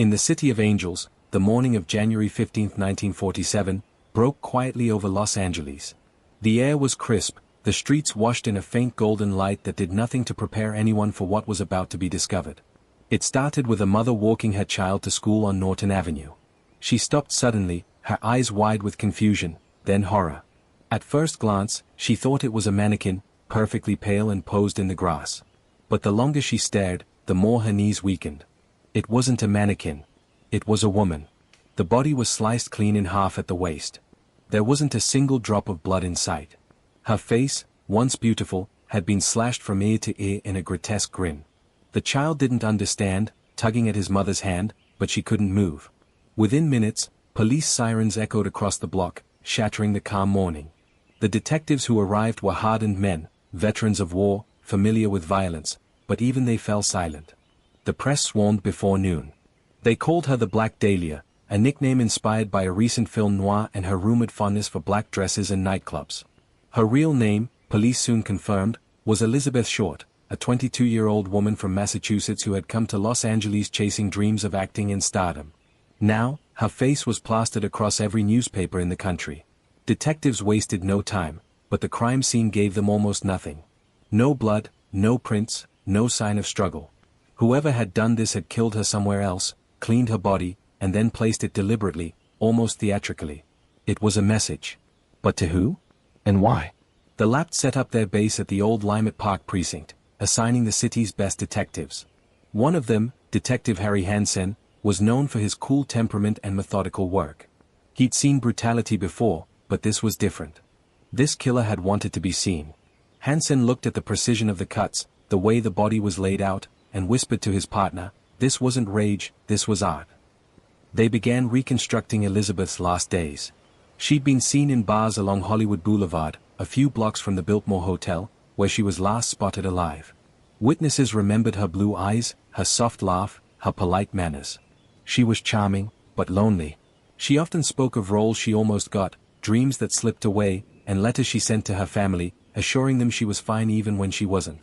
In the City of Angels, the morning of January 15, 1947, broke quietly over Los Angeles. The air was crisp, the streets washed in a faint golden light that did nothing to prepare anyone for what was about to be discovered. It started with a mother walking her child to school on Norton Avenue. She stopped suddenly, her eyes wide with confusion, then horror. At first glance, she thought it was a mannequin, perfectly pale and posed in the grass. But the longer she stared, the more her knees weakened. It wasn't a mannequin. It was a woman. The body was sliced clean in half at the waist. There wasn't a single drop of blood in sight. Her face, once beautiful, had been slashed from ear to ear in a grotesque grin. The child didn't understand, tugging at his mother's hand, but she couldn't move. Within minutes, police sirens echoed across the block, shattering the calm morning. The detectives who arrived were hardened men, veterans of war, familiar with violence, but even they fell silent. The press swarmed before noon. They called her the Black Dahlia, a nickname inspired by a recent film noir and her rumored fondness for black dresses and nightclubs. Her real name, police soon confirmed, was Elizabeth Short, a 22-year-old woman from Massachusetts who had come to Los Angeles chasing dreams of acting in stardom. Now, her face was plastered across every newspaper in the country. Detectives wasted no time, but the crime scene gave them almost nothing. No blood, no prints, no sign of struggle. Whoever had done this had killed her somewhere else, cleaned her body, and then placed it deliberately, almost theatrically. It was a message. But to who? And why? The Lapt set up their base at the old Lymet Park precinct, assigning the city's best detectives. One of them, Detective Harry Hansen, was known for his cool temperament and methodical work. He'd seen brutality before, but this was different. This killer had wanted to be seen. Hansen looked at the precision of the cuts, the way the body was laid out, and whispered to his partner, "This wasn't rage, this was art." They began reconstructing Elizabeth's last days. She'd been seen in bars along Hollywood Boulevard, a few blocks from the Biltmore Hotel, where she was last spotted alive. Witnesses remembered her blue eyes, her soft laugh, her polite manners. She was charming, but lonely. She often spoke of roles she almost got, dreams that slipped away, and letters she sent to her family, assuring them she was fine even when she wasn't.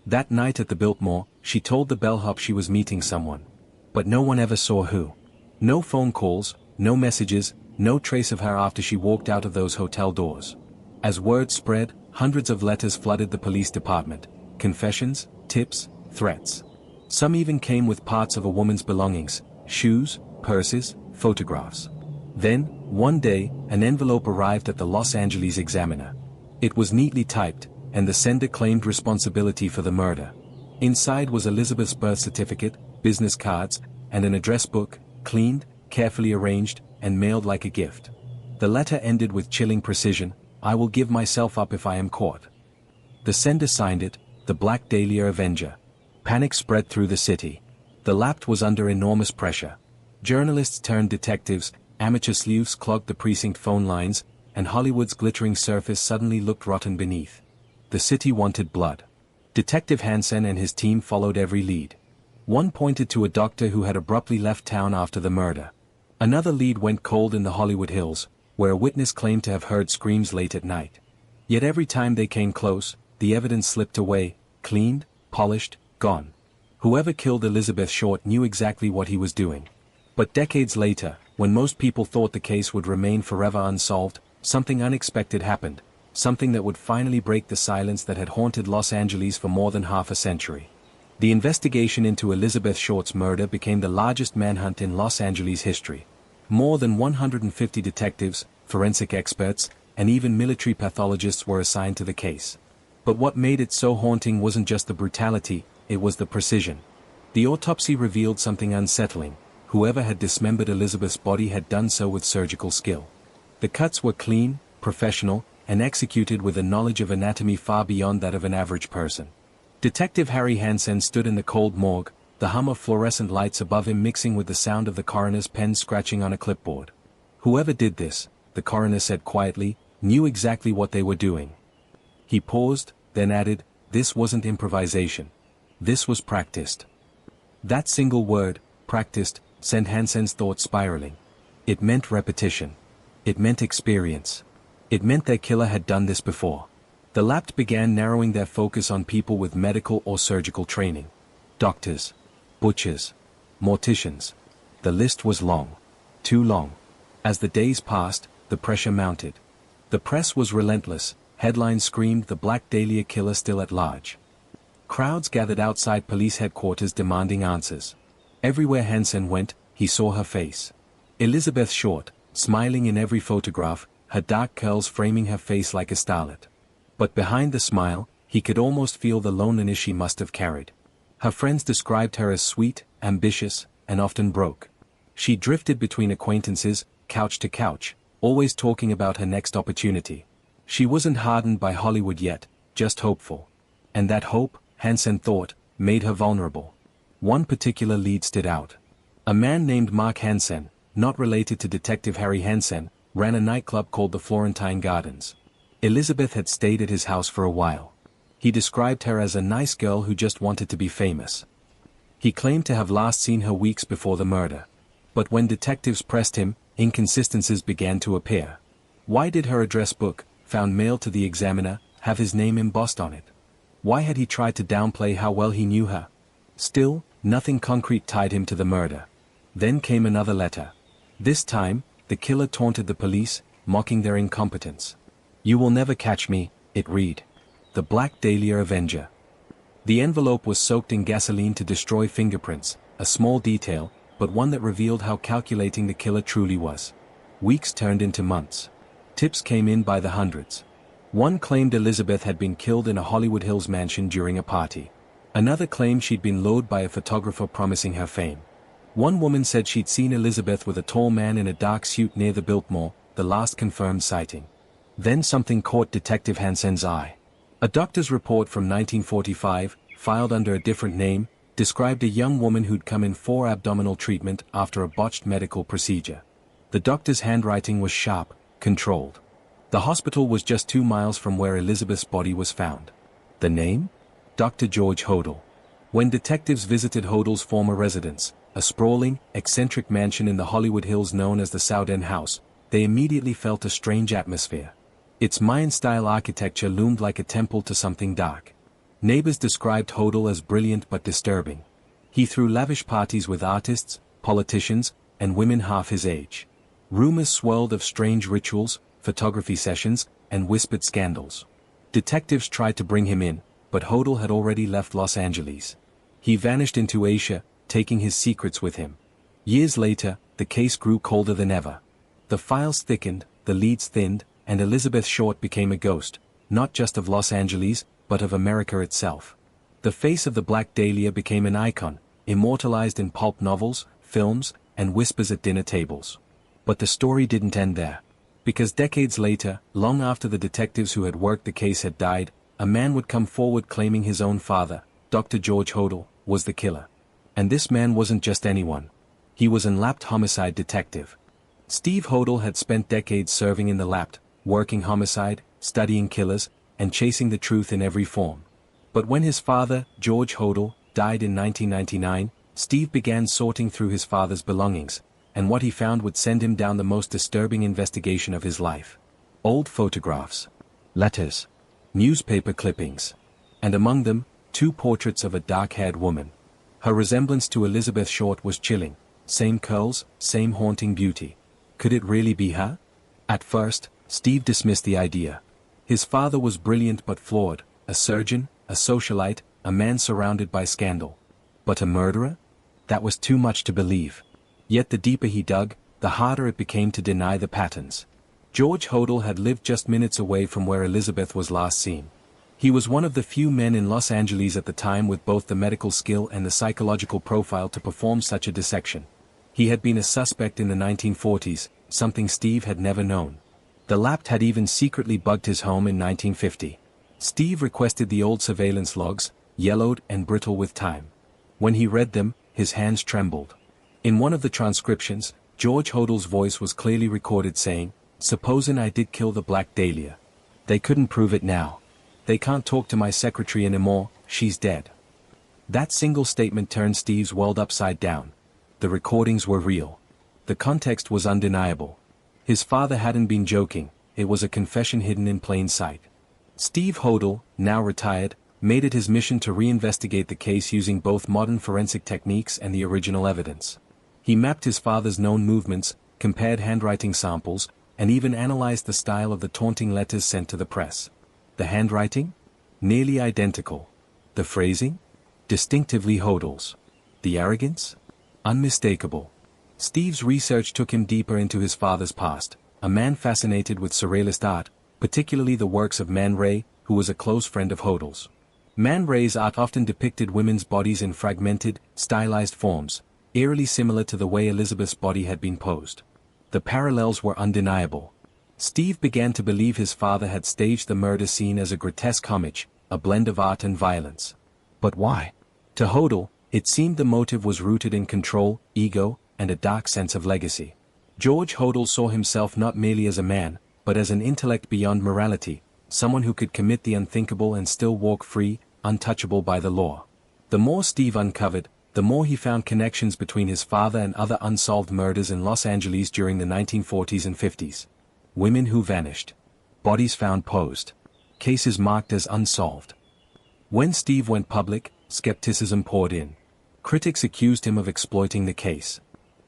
That night at the Biltmore, she told the bellhop she was meeting someone. But no one ever saw who. No phone calls, no messages, no trace of her after she walked out of those hotel doors. As word spread, hundreds of letters flooded the police department. Confessions, tips, threats. Some even came with parts of a woman's belongings, shoes, purses, photographs. Then, one day, an envelope arrived at the Los Angeles Examiner. It was neatly typed, and the sender claimed responsibility for the murder. Inside was Elizabeth's birth certificate, business cards, and an address book, cleaned, carefully arranged, and mailed like a gift. The letter ended with chilling precision, "I will give myself up if I am caught." The sender signed it, the Black Dahlia Avenger. Panic spread through the city. The Lapt was under enormous pressure. Journalists turned detectives, amateur sleuths clogged the precinct phone lines, and Hollywood's glittering surface suddenly looked rotten beneath. The city wanted blood. Detective Hansen and his team followed every lead. One pointed to a doctor who had abruptly left town after the murder. Another lead went cold in the Hollywood Hills, where a witness claimed to have heard screams late at night. Yet every time they came close, the evidence slipped away, cleaned, polished, gone. Whoever killed Elizabeth Short knew exactly what he was doing. But decades later, when most people thought the case would remain forever unsolved, something unexpected happened, something that would finally break the silence that had haunted Los Angeles for more than half a century. The investigation into Elizabeth Short's murder became the largest manhunt in Los Angeles history. More than 150 detectives, forensic experts, and even military pathologists were assigned to the case. But what made it so haunting wasn't just the brutality, it was the precision. The autopsy revealed something unsettling. Whoever had dismembered Elizabeth's body had done so with surgical skill. The cuts were clean, professional, and executed with a knowledge of anatomy far beyond that of an average person. Detective Harry Hansen stood in the cold morgue, the hum of fluorescent lights above him mixing with the sound of the coroner's pen scratching on a clipboard. Whoever did this, the coroner said quietly, knew exactly what they were doing. He paused, then added, "This wasn't improvisation. This was practiced." That single word, practiced, sent Hansen's thoughts spiraling. It meant repetition. It meant experience. It meant their killer had done this before. The Lapt began narrowing their focus on people with medical or surgical training. Doctors. Butchers. Morticians. The list was long. Too long. As the days passed, the pressure mounted. The press was relentless. Headlines screamed the Black Dahlia killer still at large. Crowds gathered outside police headquarters demanding answers. Everywhere Hansen went, he saw her face. Elizabeth Short, smiling in every photograph, her dark curls framing her face like a starlet. But behind the smile, he could almost feel the loneliness she must have carried. Her friends described her as sweet, ambitious, and often broke. She drifted between acquaintances, couch to couch, always talking about her next opportunity. She wasn't hardened by Hollywood yet, just hopeful. And that hope, Hansen thought, made her vulnerable. One particular lead stood out. A man named Mark Hansen, not related to Detective Harry Hansen, ran a nightclub called the Florentine Gardens. Elizabeth had stayed at his house for a while. He described her as a nice girl who just wanted to be famous. He claimed to have last seen her weeks before the murder. But when detectives pressed him, inconsistencies began to appear. Why did her address book, found mailed to the Examiner, have his name embossed on it? Why had he tried to downplay how well he knew her? Still, nothing concrete tied him to the murder. Then came another letter. This time, the killer taunted the police, mocking their incompetence. "You will never catch me," it read. The Black Dahlia Avenger. The envelope was soaked in gasoline to destroy fingerprints, a small detail, but one that revealed how calculating the killer truly was. Weeks turned into months. Tips came in by the hundreds. One claimed Elizabeth had been killed in a Hollywood Hills mansion during a party. Another claimed she'd been lured by a photographer promising her fame. One woman said she'd seen Elizabeth with a tall man in a dark suit near the Biltmore, the last confirmed sighting. Then something caught Detective Hansen's eye. A doctor's report from 1945, filed under a different name, described a young woman who'd come in for abdominal treatment after a botched medical procedure. The doctor's handwriting was sharp, controlled. The hospital was just 2 miles from where Elizabeth's body was found. The name? Dr. George Hodel. When detectives visited Hodel's former residence, a sprawling, eccentric mansion in the Hollywood Hills known as the Soudan House, they immediately felt a strange atmosphere. Its Mayan-style architecture loomed like a temple to something dark. Neighbors described Hodel as brilliant but disturbing. He threw lavish parties with artists, politicians, and women half his age. Rumors swirled of strange rituals, photography sessions, and whispered scandals. Detectives tried to bring him in, but Hodel had already left Los Angeles. He vanished into Asia, taking his secrets with him. Years later, the case grew colder than ever. The files thickened, the leads thinned, and Elizabeth Short became a ghost, not just of Los Angeles, but of America itself. The face of the Black Dahlia became an icon, immortalized in pulp novels, films, and whispers at dinner tables. But the story didn't end there. Because decades later, long after the detectives who had worked the case had died, a man would come forward claiming his own father, Dr. George Hodel, was the killer. And this man wasn't just anyone. He was an lapped homicide detective. Steve Hodel had spent decades serving in the lapped, working homicide, studying killers, and chasing the truth in every form. But when his father, George Hodel, died in 1999, Steve began sorting through his father's belongings, and what he found would send him down the most disturbing investigation of his life. Old photographs, letters, newspaper clippings, and among them, 2 portraits of a dark-haired woman. Her resemblance to Elizabeth Short was chilling. Same curls, same haunting beauty. Could it really be her? At first, Steve dismissed the idea. His father was brilliant but flawed, a surgeon, a socialite, a man surrounded by scandal. But a murderer? That was too much to believe. Yet the deeper he dug, the harder it became to deny the patterns. George Hodel had lived just minutes away from where Elizabeth was last seen. He was one of the few men in Los Angeles at the time with both the medical skill and the psychological profile to perform such a dissection. He had been a suspect in the 1940s, something Steve had never known. The lapped had even secretly bugged his home in 1950. Steve requested the old surveillance logs, yellowed and brittle with time. When he read them, his hands trembled. In one of the transcriptions, George Hodel's voice was clearly recorded saying, "Supposin' I did kill the Black Dahlia. They couldn't prove it now. They can't talk to my secretary anymore, she's dead." That single statement turned Steve's world upside down. The recordings were real. The context was undeniable. His father hadn't been joking, it was a confession hidden in plain sight. Steve Hodel, now retired, made it his mission to reinvestigate the case using both modern forensic techniques and the original evidence. He mapped his father's known movements, compared handwriting samples, and even analyzed the style of the taunting letters sent to the press. The handwriting? Nearly identical. The phrasing? Distinctively Hodel's. The arrogance? Unmistakable. Steve's research took him deeper into his father's past, a man fascinated with surrealist art, particularly the works of Man Ray, who was a close friend of Hodel's. Man Ray's art often depicted women's bodies in fragmented, stylized forms, eerily similar to the way Elizabeth's body had been posed. The parallels were undeniable. Steve began to believe his father had staged the murder scene as a grotesque homage, a blend of art and violence. But why? To Hodel, it seemed the motive was rooted in control, ego, and a dark sense of legacy. George Hodel saw himself not merely as a man, but as an intellect beyond morality, someone who could commit the unthinkable and still walk free, untouchable by the law. The more Steve uncovered, the more he found connections between his father and other unsolved murders in Los Angeles during the 1940s and 50s. Women who vanished. Bodies found posed. Cases marked as unsolved. When Steve went public, skepticism poured in. Critics accused him of exploiting the case.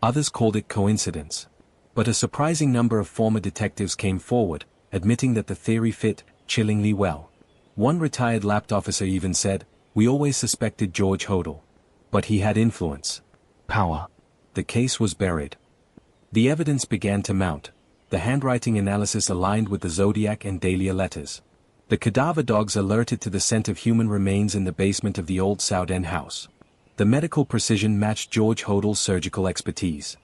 Others called it coincidence. But a surprising number of former detectives came forward, admitting that the theory fit chillingly well. One retired lapd officer even said, "We always suspected George Hodel. But he had influence. Power." The case was buried. The evidence began to mount. The handwriting analysis aligned with the Zodiac and Dahlia letters. The cadaver dogs alerted to the scent of human remains in the basement of the old South End house. The medical precision matched George Hodel's surgical expertise.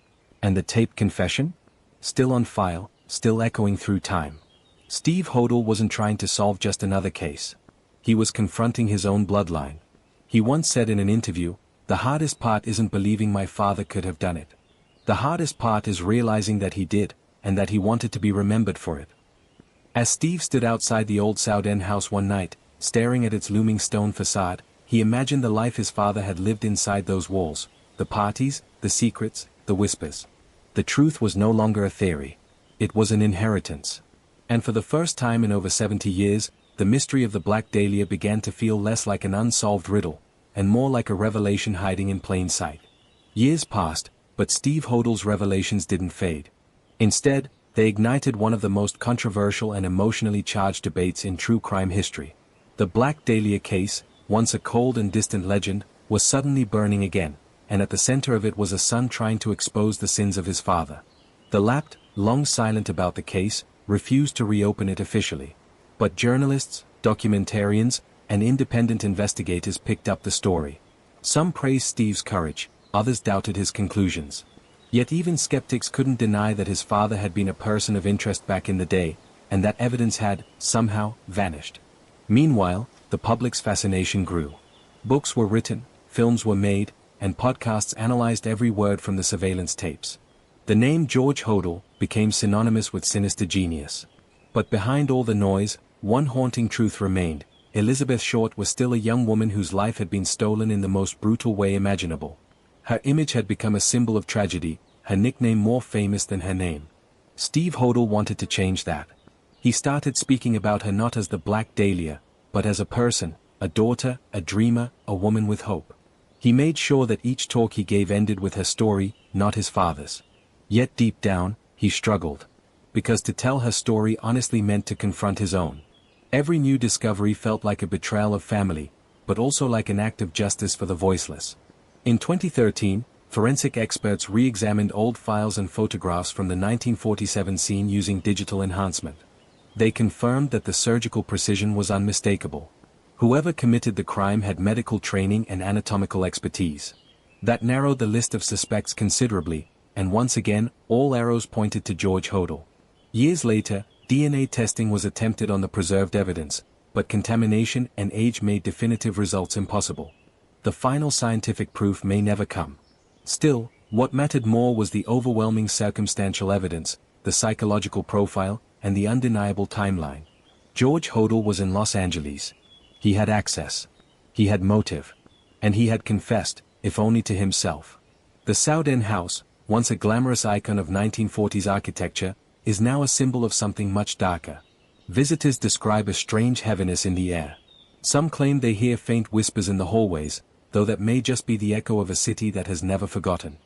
And the taped confession? Still on file, still echoing through time. Steve Hodel wasn't trying to solve just another case. He was confronting his own bloodline. He once said in an interview, "The hardest part isn't believing my father could have done it. The hardest part is realizing that he did, and that he wanted to be remembered for it." As Steve stood outside the old South End house one night, staring at its looming stone facade, he imagined the life his father had lived inside those walls, the parties, the secrets, the whispers. The truth was no longer a theory. It was an inheritance. And for the first time in over 70 years, the mystery of the Black Dahlia began to feel less like an unsolved riddle, and more like a revelation hiding in plain sight. Years passed, but Steve Hodel's revelations didn't fade. Instead, they ignited one of the most controversial and emotionally charged debates in true crime history. The Black Dahlia case, once a cold and distant legend, was suddenly burning again, and at the center of it was a son trying to expose the sins of his father. The lapd, long silent about the case, refused to reopen it officially. But journalists, documentarians, and independent investigators picked up the story. Some praised Steve's courage, others doubted his conclusions. Yet even skeptics couldn't deny that his father had been a person of interest back in the day, and that evidence had, somehow, vanished. Meanwhile, the public's fascination grew. Books were written, films were made, and podcasts analyzed every word from the surveillance tapes. The name George Hodel became synonymous with sinister genius. But behind all the noise, one haunting truth remained. Elizabeth Short was still a young woman whose life had been stolen in the most brutal way imaginable. Her image had become a symbol of tragedy, her nickname more famous than her name. Steve Hodel wanted to change that. He started speaking about her not as the Black Dahlia, but as a person, a daughter, a dreamer, a woman with hope. He made sure that each talk he gave ended with her story, not his father's. Yet deep down, he struggled. Because to tell her story honestly meant to confront his own. Every new discovery felt like a betrayal of family, but also like an act of justice for the voiceless. In 2013, forensic experts re-examined old files and photographs from the 1947 scene using digital enhancement. They confirmed that the surgical precision was unmistakable. Whoever committed the crime had medical training and anatomical expertise. That narrowed the list of suspects considerably, and once again, all arrows pointed to George Hodel. Years later, DNA testing was attempted on the preserved evidence, but contamination and age made definitive results impossible. The final scientific proof may never come. Still, what mattered more was the overwhelming circumstantial evidence, the psychological profile, and the undeniable timeline. George Hodel was in Los Angeles. He had access. He had motive. And he had confessed, if only to himself. The South End house, once a glamorous icon of 1940s architecture, is now a symbol of something much darker. Visitors describe a strange heaviness in the air. Some claim they hear faint whispers in the hallways, though that may just be the echo of a city that has never forgotten.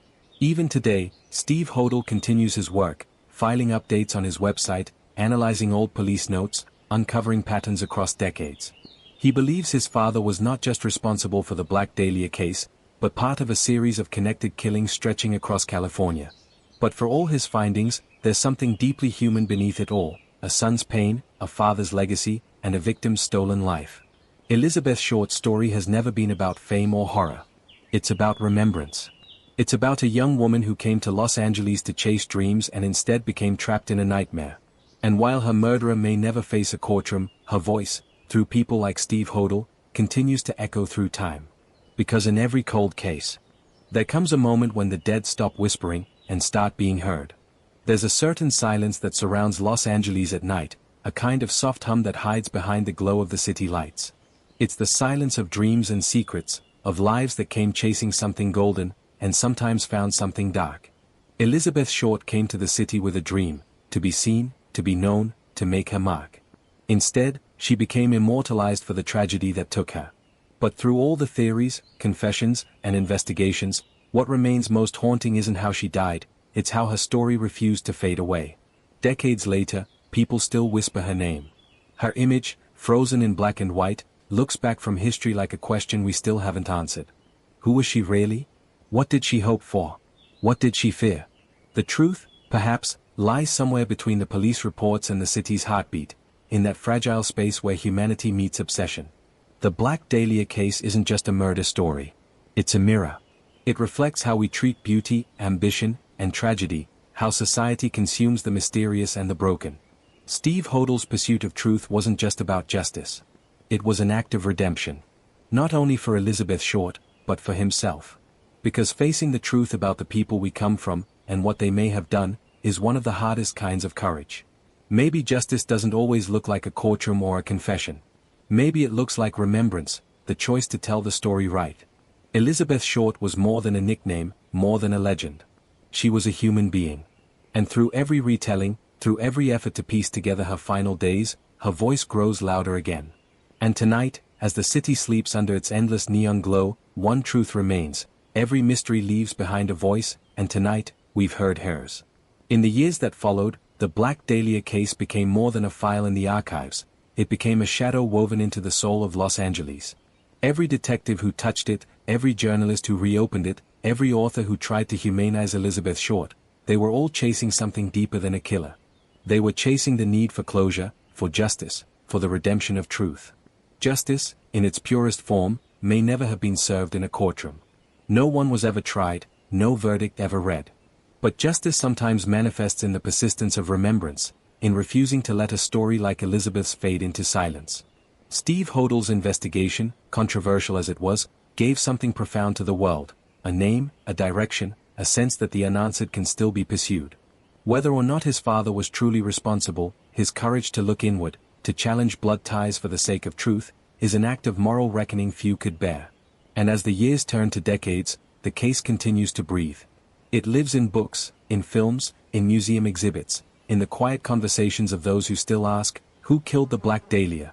Even today, Steve Hodel continues his work, filing updates on his website, analyzing old police notes, uncovering patterns across decades. He believes his father was not just responsible for the Black Dahlia case, but part of a series of connected killings stretching across California. But for all his findings, there's something deeply human beneath it all: a son's pain, a father's legacy, and a victim's stolen life. Elizabeth Short's story has never been about fame or horror. It's about remembrance. It's about a young woman who came to Los Angeles to chase dreams and instead became trapped in a nightmare. And while her murderer may never face a courtroom, her voice, through people like Steve Hodel, continues to echo through time. Because in every cold case, there comes a moment when the dead stop whispering and start being heard. There's a certain silence that surrounds Los Angeles at night, a kind of soft hum that hides behind the glow of the city lights. It's the silence of dreams and secrets, of lives that came chasing something golden, and sometimes found something dark. Elizabeth Short came to the city with a dream: to be seen, to be known, to make her mark. Instead, she became immortalized for the tragedy that took her. But through all the theories, confessions, and investigations, what remains most haunting isn't how she died, it's how her story refused to fade away. Decades later, people still whisper her name. Her image, frozen in black and white, looks back from history like a question we still haven't answered. Who was she really? What did she hope for? What did she fear? The truth, perhaps, lies somewhere between the police reports and the city's heartbeat, in that fragile space where humanity meets obsession. The Black Dahlia case isn't just a murder story. It's a mirror. It reflects how we treat beauty, ambition, and tragedy, how society consumes the mysterious and the broken. Steve Hodel's pursuit of truth wasn't just about justice. It was an act of redemption. Not only for Elizabeth Short, but for himself. Because facing the truth about the people we come from, and what they may have done, is one of the hardest kinds of courage. Maybe justice doesn't always look like a courtroom or a confession. Maybe it looks like remembrance, the choice to tell the story right. Elizabeth Short was more than a nickname, more than a legend. She was a human being. And through every retelling, through every effort to piece together her final days, her voice grows louder again. And tonight, as the city sleeps under its endless neon glow, one truth remains: every mystery leaves behind a voice, and tonight, we've heard hers. In the years that followed, the Black Dahlia case became more than a file in the archives. It became a shadow woven into the soul of Los Angeles. Every detective who touched it, every journalist who reopened it, every author who tried to humanize Elizabeth Short, they were all chasing something deeper than a killer. They were chasing the need for closure, for justice, for the redemption of truth. Justice, in its purest form, may never have been served in a courtroom. No one was ever tried, no verdict ever read. But justice sometimes manifests in the persistence of remembrance, in refusing to let a story like Elizabeth's fade into silence. Steve Hodel's investigation, controversial as it was, gave something profound to the world: a name, a direction, a sense that the unanswered can still be pursued. Whether or not his father was truly responsible, his courage to look inward, to challenge blood ties for the sake of truth, is an act of moral reckoning few could bear. And as the years turn to decades, the case continues to breathe. It lives in books, in films, in museum exhibits, in the quiet conversations of those who still ask, who killed the Black Dahlia?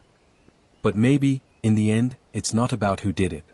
But maybe, in the end, it's not about who did it.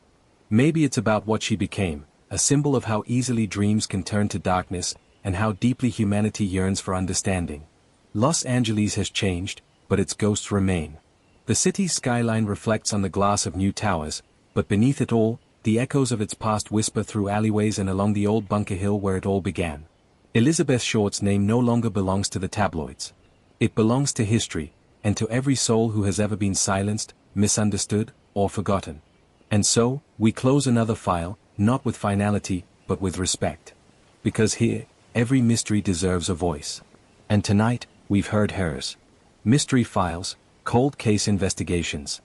Maybe it's about what she became, a symbol of how easily dreams can turn to darkness, and how deeply humanity yearns for understanding. Los Angeles has changed, but its ghosts remain. The city's skyline reflects on the glass of new towers, but beneath it all, the echoes of its past whisper through alleyways and along the old Bunker Hill where it all began. Elizabeth Short's name no longer belongs to the tabloids. It belongs to history, and to every soul who has ever been silenced, misunderstood, or forgotten. And so, we close another file, not with finality, but with respect. Because here, every mystery deserves a voice. And tonight, we've heard hers. Mystery Files, Cold Case Investigations.